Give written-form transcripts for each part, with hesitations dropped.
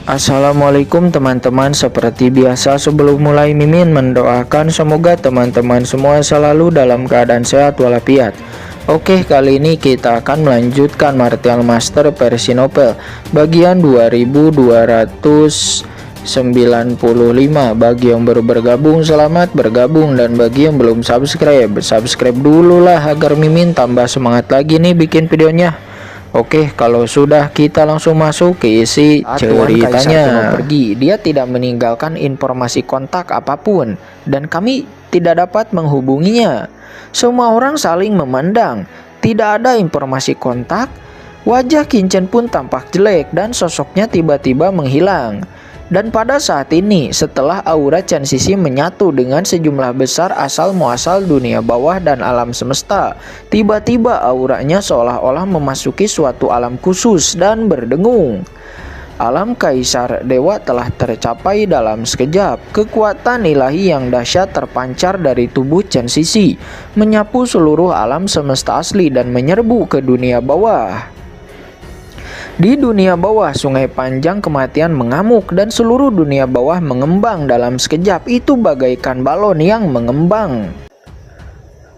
Assalamualaikum teman-teman. Seperti biasa sebelum mulai Mimin mendoakan semoga teman-teman semua selalu dalam keadaan sehat walafiat. Oke, kali ini kita akan melanjutkan Martial Master versi novel bagian 2295. Bagi yang baru bergabung, selamat bergabung, dan bagi yang belum subscribe dulu lah agar Mimin tambah semangat lagi nih bikin videonya. Oke, kalau sudah kita langsung masuk ke isi ceritanya. Pergi, dia tidak meninggalkan informasi kontak apapun dan kami tidak dapat menghubunginya. Semua orang saling memandang, tidak ada informasi kontak. Wajah Kincen pun tampak jelek dan sosoknya tiba-tiba menghilang. Dan pada saat ini, setelah aura Chen Sisi menyatu dengan sejumlah besar asal muasal dunia bawah dan alam semesta, tiba-tiba auranya seolah-olah memasuki suatu alam khusus dan berdengung. Alam Kaisar Dewa telah tercapai dalam sekejap. Kekuatan ilahi yang dahsyat terpancar dari tubuh Chen Sisi, menyapu seluruh alam semesta asli dan menyerbu ke dunia bawah. Di dunia bawah, sungai panjang kematian mengamuk dan seluruh dunia bawah mengembang dalam sekejap. Itu bagaikan balon yang mengembang.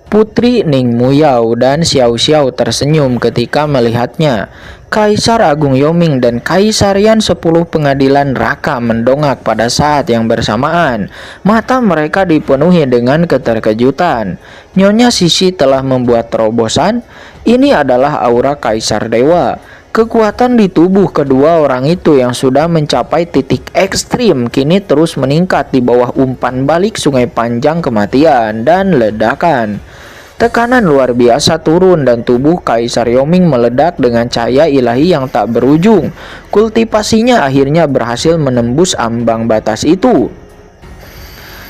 Putri Ning Muyao dan Xiao Xiao tersenyum ketika melihatnya. Kaisar Agung Yoming dan Kaisarian 10 Pengadilan Raka mendongak pada saat yang bersamaan. Mata mereka dipenuhi dengan keterkejutan. Nyonya Sisi telah membuat terobosan. Ini adalah aura Kaisar Dewa. Kekuatan di tubuh kedua orang itu yang sudah mencapai titik ekstrim kini terus meningkat di bawah umpan balik sungai panjang kematian dan ledakan. Tekanan luar biasa turun dan tubuh Kaisar Yoming meledak dengan cahaya ilahi yang tak berujung. Kultivasinya akhirnya berhasil menembus ambang batas itu.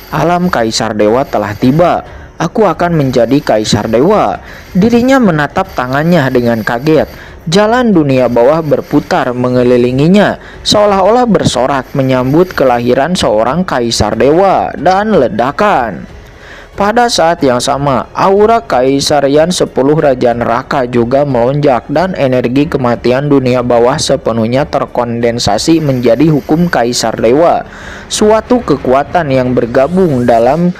Alam Kaisar Dewa telah tiba. Aku akan menjadi Kaisar Dewa. Dirinya menatap tangannya dengan kaget. Jalan dunia bawah berputar mengelilinginya, seolah-olah bersorak menyambut kelahiran seorang Kaisar Dewa dan ledakan. Pada saat yang sama, aura Kaisarian 10 Raja Neraka juga melonjak dan energi kematian dunia bawah sepenuhnya terkondensasi menjadi hukum Kaisar Dewa. Suatu kekuatan yang bergabung dalam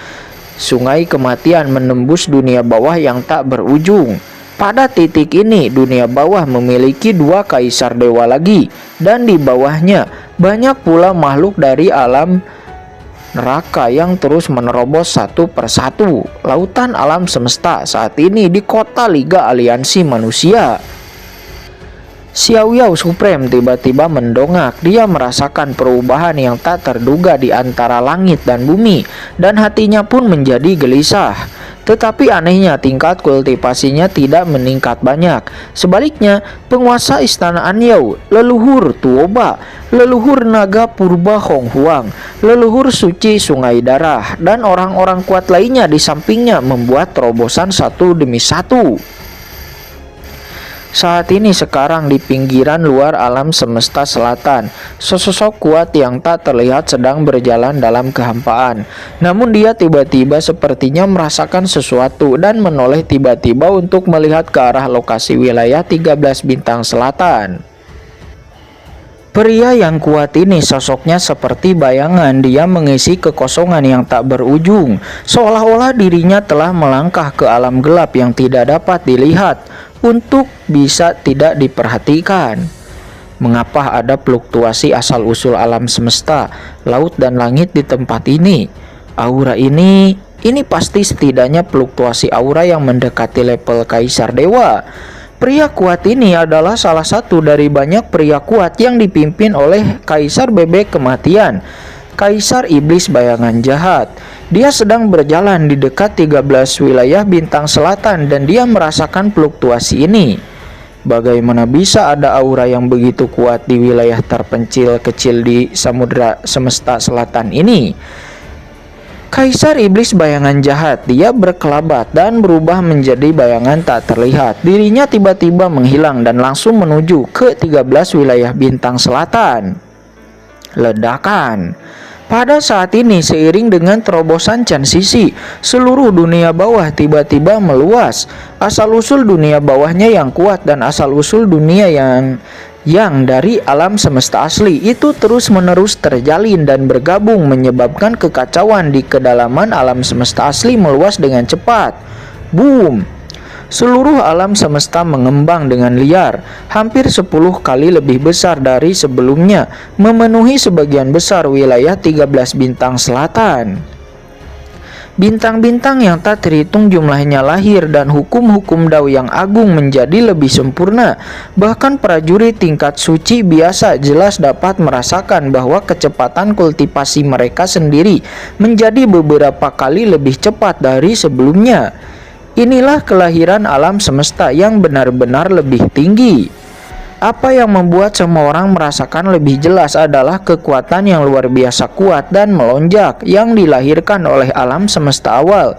sungai kematian menembus dunia bawah yang tak berujung. Pada titik ini, dunia bawah memiliki 2 Kaisar Dewa lagi, dan di bawahnya banyak pula makhluk dari alam neraka yang terus menerobos satu persatu lautan alam semesta saat ini di kota Liga Aliansi Manusia. Xiao Yao Supreme tiba-tiba mendongak. Dia merasakan perubahan yang tak terduga di antara langit dan bumi, dan hatinya pun menjadi gelisah. Tetapi anehnya tingkat kultivasinya tidak meningkat banyak. Sebaliknya, penguasa istana Anyao, leluhur Tuoba, leluhur naga purba Hong Huang, leluhur suci Sungai Darah, dan orang-orang kuat lainnya di sampingnya membuat terobosan satu demi satu. Saat ini sekarang di pinggiran luar alam semesta selatan, sesosok kuat yang tak terlihat sedang berjalan dalam kehampaan. Namun dia tiba-tiba sepertinya merasakan sesuatu dan menoleh tiba-tiba untuk melihat ke arah lokasi wilayah 13 bintang selatan. Pria yang kuat ini sosoknya seperti bayangan. Dia mengisi kekosongan yang tak berujung, seolah-olah dirinya telah melangkah ke alam gelap yang tidak dapat dilihat untuk bisa tidak diperhatikan. Mengapa ada fluktuasi asal-usul alam semesta, laut dan langit di tempat ini? Aura ini pasti setidaknya fluktuasi aura yang mendekati level Kaisar Dewa. Pria kuat ini adalah salah satu dari banyak pria kuat yang dipimpin oleh Kaisar Bebek Kematian, Kaisar Iblis Bayangan Jahat. Dia sedang berjalan di dekat 13 wilayah bintang selatan dan dia merasakan fluktuasi ini. Bagaimana bisa ada aura yang begitu kuat di wilayah terpencil kecil di samudra semesta selatan ini? Kaisar Iblis Bayangan Jahat, dia berkelabat dan berubah menjadi bayangan tak terlihat. Dirinya tiba-tiba menghilang dan langsung menuju ke 13 wilayah bintang selatan. Ledakan. Pada saat ini, seiring dengan terobosan Chen Sisi, seluruh dunia bawah tiba-tiba meluas. Asal-usul dunia bawahnya yang kuat dan asal-usul dunia yang yang dari alam semesta asli itu terus-menerus terjalin dan bergabung, menyebabkan kekacauan di kedalaman alam semesta asli meluas dengan cepat. Boom! Seluruh alam semesta mengembang dengan liar, hampir 10 kali lebih besar dari sebelumnya, memenuhi sebagian besar wilayah 13 bintang selatan. Bintang-bintang yang tak terhitung jumlahnya lahir dan hukum-hukum Dao yang agung menjadi lebih sempurna. Bahkan prajurit tingkat suci biasa jelas dapat merasakan bahwa kecepatan kultivasi mereka sendiri menjadi beberapa kali lebih cepat dari sebelumnya. Inilah kelahiran alam semesta yang benar-benar lebih tinggi. Apa yang membuat semua orang merasakan lebih jelas adalah kekuatan yang luar biasa kuat dan melonjak yang dilahirkan oleh alam semesta awal.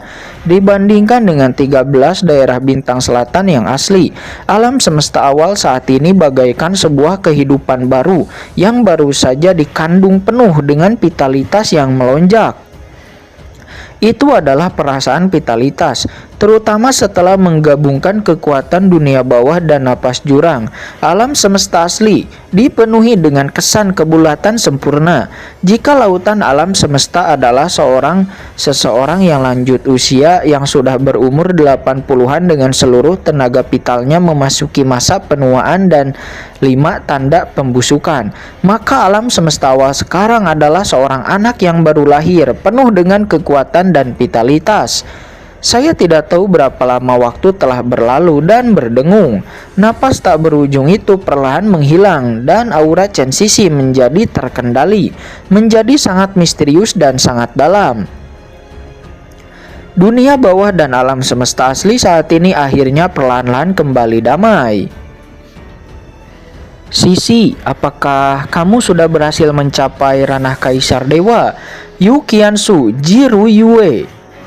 Dibandingkan dengan 13 daerah bintang selatan yang asli, alam semesta awal saat ini bagaikan sebuah kehidupan baru yang baru saja dikandung penuh dengan vitalitas yang melonjak. Itu adalah perasaan vitalitas, terutama setelah menggabungkan kekuatan dunia bawah dan napas jurang. Alam semesta asli dipenuhi dengan kesan kebulatan sempurna. Jika lautan alam semesta adalah seseorang yang lanjut usia yang sudah berumur 80-an dengan seluruh tenaga vitalnya memasuki masa penuaan dan 5 tanda pembusukan, maka alam semesta awal sekarang adalah seorang anak yang baru lahir, penuh dengan kekuatan dan vitalitas. Saya tidak tahu berapa lama waktu telah berlalu dan berdengung. Napas tak berujung itu perlahan menghilang dan aura Chen Sisi menjadi terkendali, menjadi sangat misterius dan sangat dalam. Dunia bawah dan alam semesta asli saat ini akhirnya perlahan-lahan kembali damai. Sisi, apakah kamu sudah berhasil mencapai ranah Kaisar Dewa? Yu Qiansu, Jiru Yue,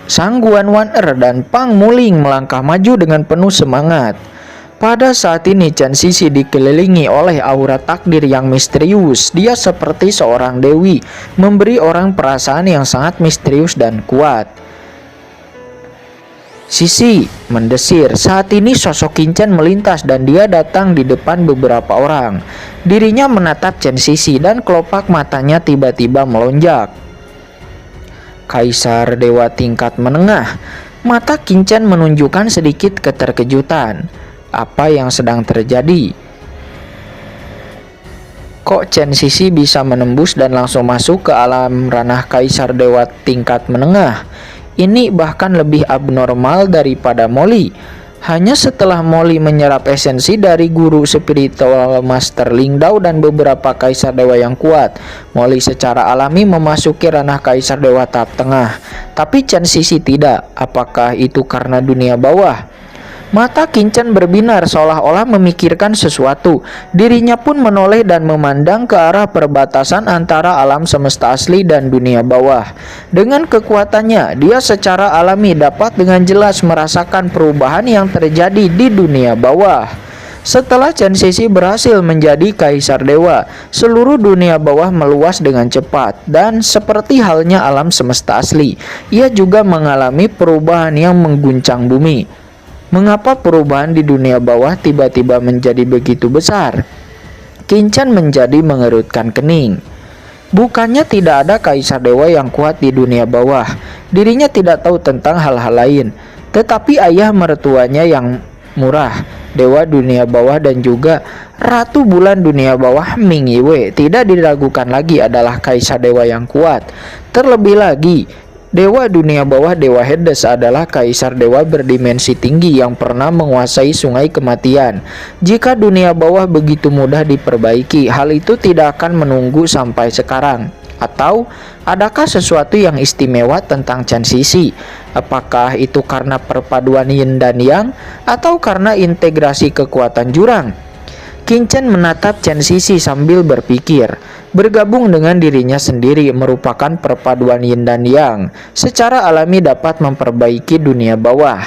Sangguan Wan dan Pang Muling melangkah maju dengan penuh semangat. Pada saat ini Chen Sisi dikelilingi oleh aura takdir yang misterius. Dia seperti seorang dewi, memberi orang perasaan yang sangat misterius dan kuat. Sisi mendesir. Saat ini sosok Qinchan melintas dan dia datang di depan beberapa orang. Dirinya menatap Chen Sisi dan kelopak matanya tiba-tiba melonjak. Kaisar Dewa tingkat menengah. Mata Qinchan menunjukkan sedikit keterkejutan. Apa yang sedang terjadi? Kok Chen Sisi bisa menembus dan langsung masuk ke alam ranah Kaisar Dewa tingkat menengah? Ini bahkan lebih abnormal daripada Molly. Hanya setelah Molly menyerap esensi dari guru spiritual Master Ling Dao dan beberapa Kaisar Dewa yang kuat, Molly secara alami memasuki ranah Kaisar Dewa tahap tengah. Tapi Chen Sisi tidak. Apakah itu karena dunia bawah? Mata Qinchan berbinar seolah-olah memikirkan sesuatu. Dirinya pun menoleh dan memandang ke arah perbatasan antara alam semesta asli dan dunia bawah. Dengan kekuatannya, dia secara alami dapat dengan jelas merasakan perubahan yang terjadi di dunia bawah. Setelah Chen Sisi berhasil menjadi Kaisar Dewa, seluruh dunia bawah meluas dengan cepat. Dan seperti halnya alam semesta asli, ia juga mengalami perubahan yang mengguncang bumi. Mengapa perubahan di dunia bawah tiba-tiba menjadi begitu besar? Qinchan menjadi mengerutkan kening. Bukannya tidak ada Kaisar Dewa yang kuat di dunia bawah. Dirinya tidak tahu tentang hal-hal lain. Tetapi ayah mertuanya yang murah, Dewa dunia bawah dan juga Ratu Bulan dunia bawah Ming Yiwei tidak diragukan lagi adalah Kaisar Dewa yang kuat. Terlebih lagi, Dewa dunia bawah Dewa Hades adalah Kaisar Dewa berdimensi tinggi yang pernah menguasai sungai kematian. Jika dunia bawah begitu mudah diperbaiki, hal itu tidak akan menunggu sampai sekarang. Atau adakah sesuatu yang istimewa tentang Chen Sisi? Apakah itu karena perpaduan yin dan yang, atau karena integrasi kekuatan jurang? Qinchan menatap Chen Sisi sambil berpikir. Bergabung dengan dirinya sendiri merupakan perpaduan yin dan yang secara alami dapat memperbaiki dunia bawah.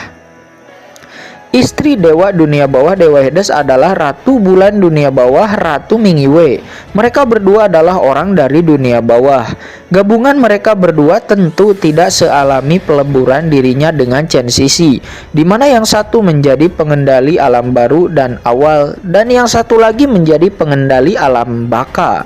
Istri Dewa dunia bawah Dewa Hades adalah Ratu Bulan dunia bawah Ratu Ming Yiwei. Mereka berdua adalah orang dari dunia bawah. Gabungan mereka berdua tentu tidak sealami peleburan dirinya dengan Chen Xixi, di mana yang satu menjadi pengendali alam baru dan awal, dan yang satu lagi menjadi pengendali alam baka.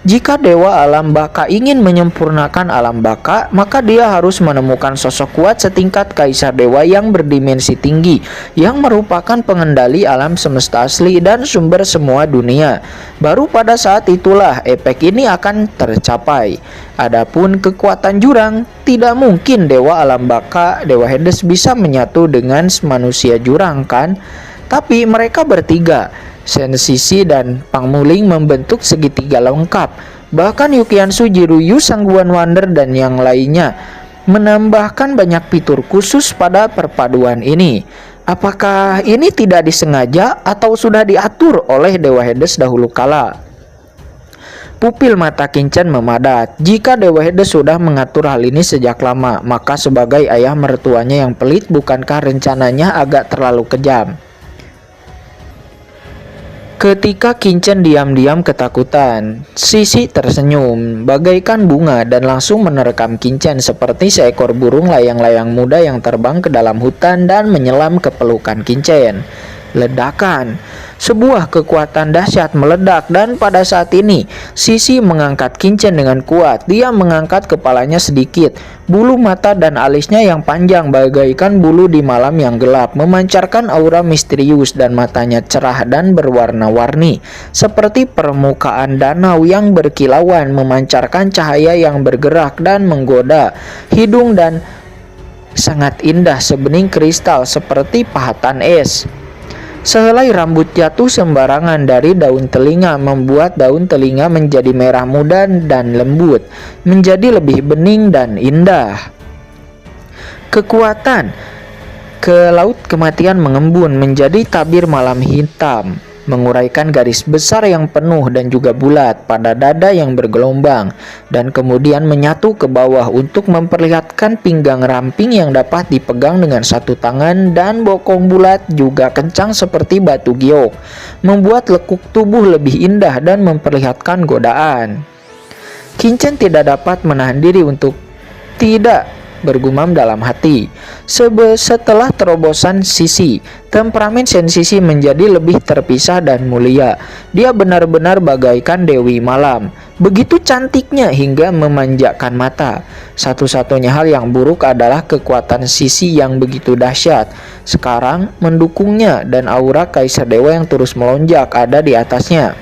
Jika dewa alam baka ingin menyempurnakan alam baka, maka dia harus menemukan sosok kuat setingkat kaisar dewa yang berdimensi tinggi, yang merupakan pengendali alam semesta asli dan sumber semua dunia. Baru pada saat itulah efek ini akan tercapai. Adapun kekuatan jurang, tidak mungkin dewa alam baka, dewa Hades bisa menyatu dengan manusia jurang kan? Tapi mereka bertiga, Chen Xixi dan Pang Muling, membentuk segitiga lengkap. Bahkan Yukiansu, Jiruyu, Sangguan Wander dan yang lainnya menambahkan banyak fitur khusus pada perpaduan ini. Apakah ini tidak disengaja atau sudah diatur oleh Dewa Hades dahulu kala? Pupil mata Qingchen memadat. Jika Dewa Hades sudah mengatur hal ini sejak lama, maka sebagai ayah mertuanya yang pelit, bukankah rencananya agak terlalu kejam? Ketika Qingchen diam-diam ketakutan, Xixi tersenyum bagaikan bunga dan langsung menerkam Qingchen seperti seekor burung layang-layang muda yang terbang ke dalam hutan dan menyelam ke pelukan Qingchen. Ledakan. Sebuah kekuatan dahsyat meledak dan pada saat ini Xixi mengangkat Qingchen dengan kuat. Dia mengangkat kepalanya sedikit. Bulu mata dan alisnya yang panjang bagaikan bulu di malam yang gelap memancarkan aura misterius dan matanya cerah dan berwarna-warni seperti permukaan danau yang berkilauan memancarkan cahaya yang bergerak dan menggoda hidung dan sangat indah sebening kristal seperti pahatan es. Sehelai rambut jatuh sembarangan dari daun telinga membuat daun telinga menjadi merah muda dan lembut, menjadi lebih bening dan indah. Kekuatan ke laut kematian mengembun menjadi tabir malam hitam, menguraikan garis besar yang penuh dan juga bulat pada dada yang bergelombang, dan kemudian menyatu ke bawah untuk memperlihatkan pinggang ramping yang dapat dipegang dengan satu tangan, dan bokong bulat juga kencang seperti batu giok, membuat lekuk tubuh lebih indah dan memperlihatkan godaan. Qingchen tidak dapat menahan diri untuk tidak bergumam dalam hati. Setelah terobosan Xixi, temperamen Chen Xixi menjadi lebih terpisah dan mulia. Dia benar-benar bagaikan Dewi Malam, begitu cantiknya hingga memanjakan mata. Satu-satunya hal yang buruk adalah kekuatan Xixi yang begitu dahsyat sekarang mendukungnya, dan aura Kaisar Dewa yang terus melonjak ada di atasnya.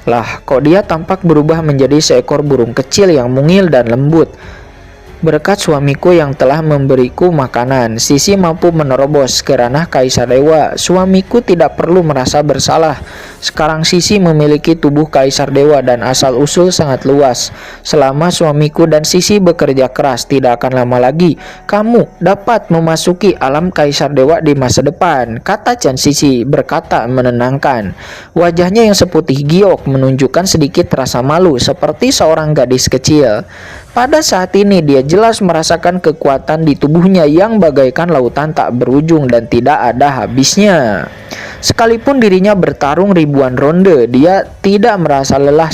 Lah, kok dia tampak berubah menjadi seekor burung kecil yang mungil dan lembut. Berkat suamiku yang telah memberiku makanan, Xixi mampu menerobos ke ranah Kaisar Dewa. Suamiku tidak perlu merasa bersalah. Sekarang Xixi memiliki tubuh Kaisar Dewa dan asal-usul sangat luas. Selama suamiku dan Xixi bekerja keras, tidak akan lama lagi kamu dapat memasuki alam Kaisar Dewa di masa depan, kata Chen Xixi berkata menenangkan. Wajahnya yang seputih giok menunjukkan sedikit rasa malu seperti seorang gadis kecil. Pada saat ini dia jelas merasakan kekuatan di tubuhnya yang bagaikan lautan tak berujung dan tidak ada habisnya. Sekalipun dirinya bertarung ribuan ronde, dia tidak merasa lelah